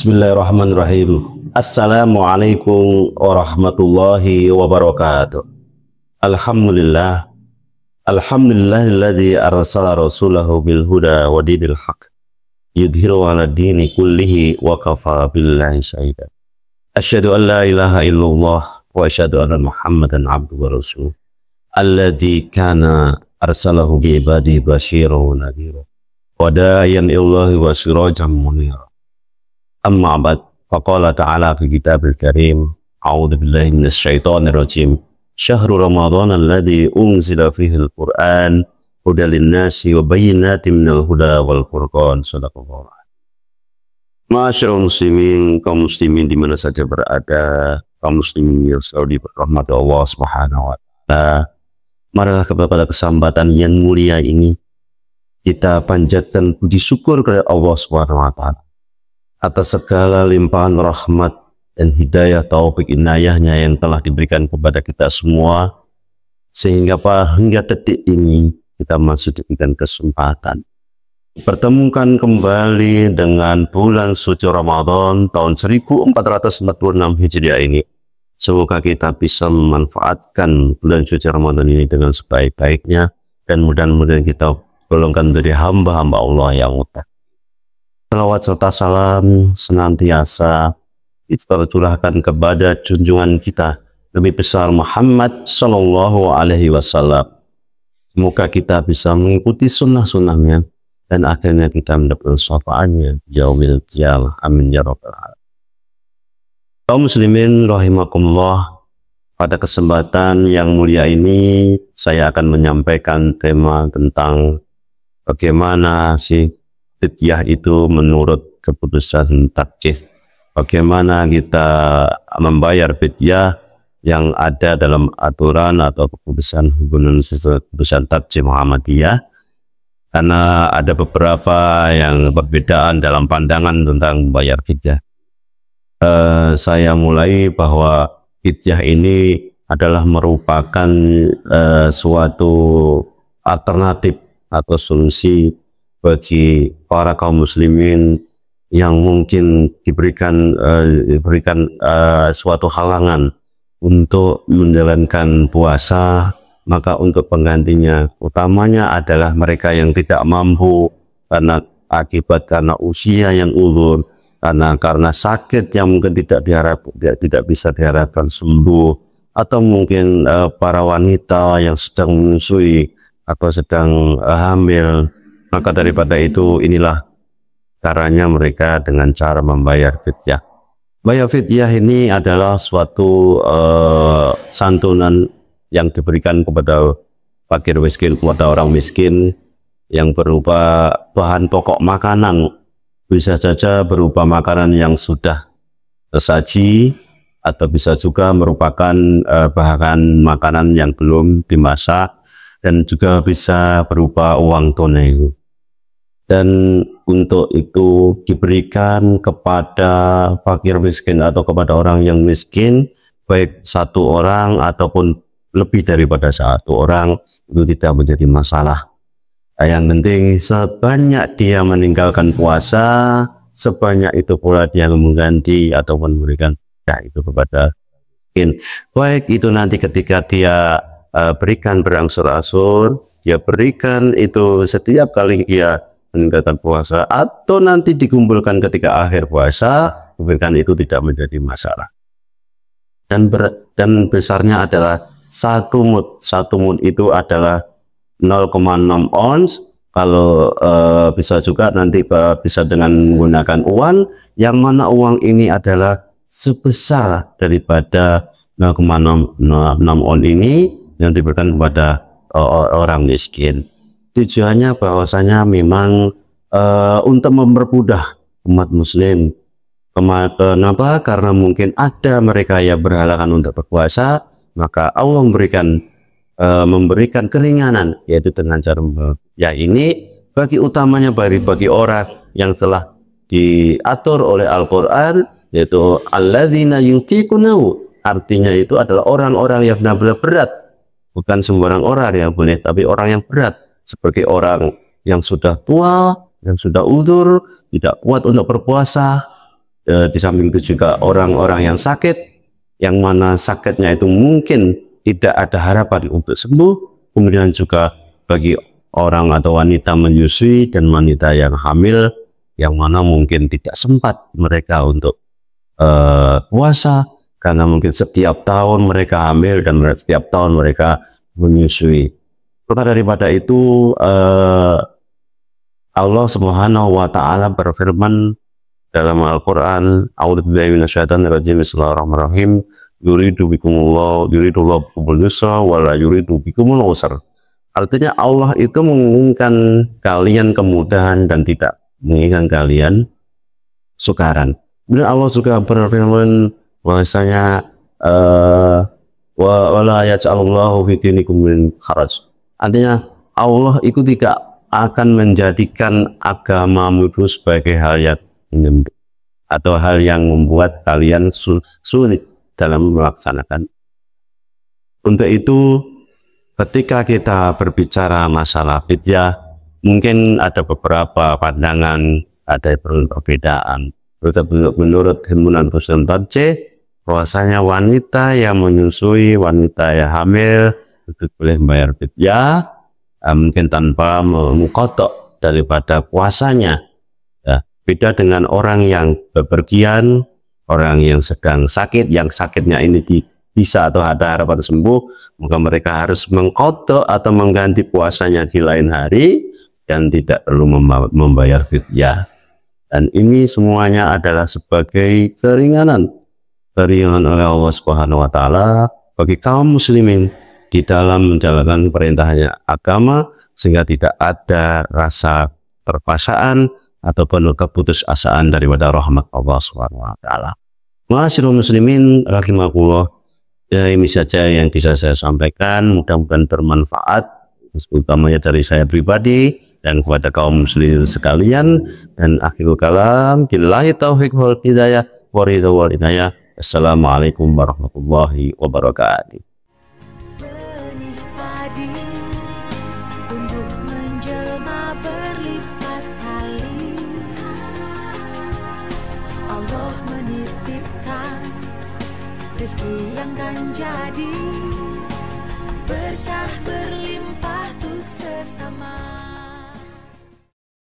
Bismillahirrahmanirrahim. Assalamualaikum warahmatullahi wabarakatuh. Alhamdulillah. Alhamdulillahilladzi arsala rasulahu bil huda wa dinil haq yudhiru ala dini kullihi wa kafa billahi syahida. Asyhadu an la ilaha illallah wa asyhadu anna Muhammadan abduhu wa rasuluh. Alladzi kana arsalahu bi ibadihi basyiran wa nadhira wa da'iyan ilallahi wa sirajan munira. Amma ba'd, faqala ta'ala fi kitabil karim, a'udzu billahi minasy syaithanir rajim. Syahrul Ramadan alladzi unzila fihi al-Qur'an hudan lin-nasi wa bayyinatin minal huda wal furqan. Shadaqallahu. Masyaallah muslimin, kaum muslimin di mana saja berada, kaum muslimin yang selalu dirahmati Allah Subhanahu wa taala. Marilah pada kesempatan yang mulia ini kita panjatkan puji syukur kepada Allah Subhanahu wa taala atas segala limpahan rahmat dan hidayah taufik inayahnya yang telah diberikan kepada kita semua, sehingga hingga detik ini kita masih diberikan kesempatan pertemukan kembali dengan bulan suci Ramadan tahun 1446 Hijriah ini. Semoga kita bisa memanfaatkan bulan suci Ramadan ini dengan sebaik-baiknya, dan mudah-mudahan kita golongkan menjadi hamba-hamba Allah yang muttaqin. Salawat serta salam senantiasa kita curahkan kepada junjungan kita Nabi besar Muhammad Sallallahu Alaihi Wasallam. Semoga kita bisa mengikuti sunnah-sunnahnya dan akhirnya kita mendapat syafaatnya yaumil qiyamah. Amin ya rabbal alamin. Kaum muslimin rahimakumullah, pada kesempatan yang mulia ini saya akan menyampaikan tema tentang bagaimana sih fidyah itu menurut keputusan tarjih. Bagaimana kita membayar fidyah yang ada dalam aturan atau keputusan tarjih Muhammadiyah, karena ada beberapa yang perbedaan dalam pandangan tentang membayar fidyah. Saya mulai bahwa fidyah ini adalah merupakan suatu alternatif atau solusi bagi para kaum muslimin yang mungkin diberikan suatu halangan untuk menjalankan puasa, maka untuk penggantinya utamanya adalah mereka yang tidak mampu karena usia yang ulur, karena sakit yang mungkin tidak bisa diharapkan sembuh, atau mungkin para wanita yang sedang menyusui atau sedang hamil. Maka daripada itu, inilah caranya mereka dengan cara membayar fidyah. Bayar fidyah ini adalah suatu santunan yang diberikan kepada fakir miskin, kepada orang miskin, yang berupa bahan pokok makanan. Bisa saja berupa makanan yang sudah tersaji, atau bisa juga merupakan bahan makanan yang belum dimasak, dan juga bisa berupa uang tunai. Dan untuk itu diberikan kepada fakir miskin atau kepada orang yang miskin, baik satu orang ataupun lebih daripada satu orang, itu tidak menjadi masalah. Yang penting sebanyak dia meninggalkan puasa, sebanyak itu pula dia mengganti ataupun memberikan itu kepada miskin. Baik itu nanti ketika dia berikan berangsur-angsur, dia berikan itu setiap kali dia meninggalkan puasa, atau nanti dikumpulkan ketika akhir puasa, berikan itu tidak menjadi masalah. Dan besarnya adalah satu mud. Satu mud itu adalah 0,6 ons. Kalau bisa juga nanti bisa dengan menggunakan uang, yang mana uang ini adalah sebesar daripada 0,6 ons ini yang diberikan kepada orang miskin. Tujuannya bahwasanya memang untuk mempermudah umat muslim. Kenapa? Karena mungkin ada mereka yang berhalangan untuk berpuasa, maka Allah memberikan keringanan, yaitu dengan cara ya ini bagi utamanya bagi orang yang telah diatur oleh Al-Quran, yaitu alladzina yutiqunahu. Artinya itu adalah orang-orang yang benar-benar berat, bukan sembarang orang yang boleh, tapi orang yang berat, sebagai orang yang sudah tua, yang sudah uzur, tidak kuat untuk berpuasa, Di samping itu juga orang-orang yang sakit, yang mana sakitnya itu mungkin tidak ada harapan untuk sembuh. Kemudian juga bagi orang atau wanita menyusui dan wanita yang hamil, yang mana mungkin tidak sempat mereka untuk puasa karena mungkin setiap tahun mereka hamil dan setiap tahun mereka menyusui. Maka daripada itu Allah Subhanahu wa taala berfirman dalam Al-Qur'an, A'udzubillahi minasyaitonirrajim, Bismillahirrahmanirrahim, yuridullahu bikumul yusra wa la yuridu bikumul usra. Artinya Allah itu menginginkan kalian kemudahan dan tidak menginginkan kalian sukaran. Kemudian Allah juga berfirman bahwasanya wala yaj'alullahu fi dinikum min haraj. Artinya Allah itu tidak akan menjadikan agamamu itu sebagai hal yang atau hal yang membuat kalian sulit dalam melaksanakan. Untuk itu, ketika kita berbicara masalah fidyah, mungkin ada beberapa pandangan, ada perbedaan. Menurut himpunan Muslim Tarjih, bahwasanya wanita yang menyusui, wanita yang hamil itu boleh membayar fidyah, mungkin tanpa mengqadha daripada puasanya. Ya, beda dengan orang yang bepergian, orang yang sedang sakit, yang sakitnya ini bisa atau ada harapan sembuh, maka mereka harus mengqadha atau mengganti puasanya di lain hari dan tidak perlu membayar fidyah. Dan ini semuanya adalah sebagai keringanan oleh Allah Subhanahu wa taala bagi kaum muslimin di dalam menjalankan perintahnya agama, sehingga tidak ada rasa terpaksaan ataupun keputusasaan daripada rahmat Allah Subhanahu wa taala. Ma'asyiral muslimin rahimakumullah, ya, ini saja yang bisa saya sampaikan, mudah-mudahan bermanfaat, utamanya dari saya pribadi dan kepada kaum muslimin sekalian. Dan akhirul kalam, billahi taufiq wal hidayah, waridha wal hidayah. Assalamualaikum warahmatullahi wabarakatuh. Tumbuh menjelma berlipat kali, Allah menitipkan rezeki yang kan jadi berkah berlimpah untuk sesama.